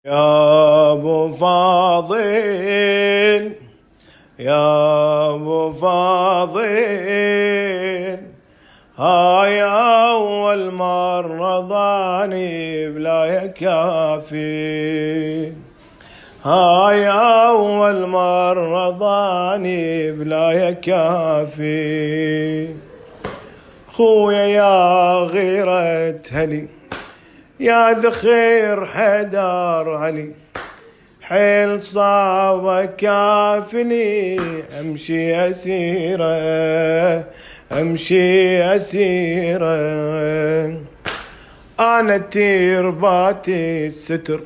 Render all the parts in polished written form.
يا ابو فاضل، يا ابو فاضل، هاي اول مرة ضاني بلا يكافي، هاي اول مرة ضاني بلا يكافي. خويا يا غيرة هلي، يا ذخير حيدر علي، حيل صعبة كافني امشي اسيره، امشي اسيره. انا ترباتي الستر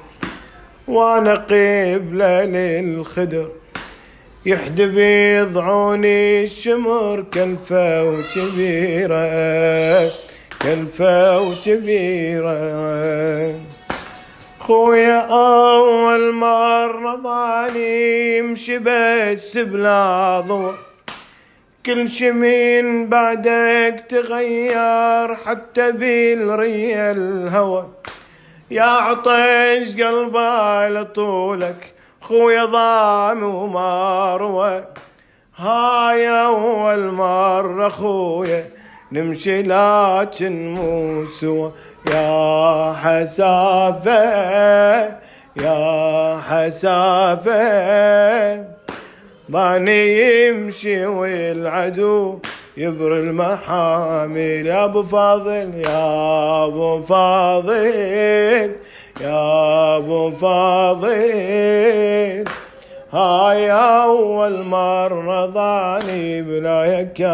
وانا قبله للخدر، يحدب يضعوني الشمر كلفة وكبيرة، كلفة وكبيرة. خويا أول مرة ضاني يمشي بس بلا ضوء، كل شي من بعدك تغير حتى بالريا الهوى، يا عطش قلبي لطولك خويا ضام وما روى. هاي أول مرة خويا نمشي لكن مو سوا، يا حسافة يا حسافة، ضاني يمشي والعدو يبر المحامل. يا ابو فاضل، يا ابو فاضل، يا ابو فاضل، هاي اول مرة ضاني بلا يكافي.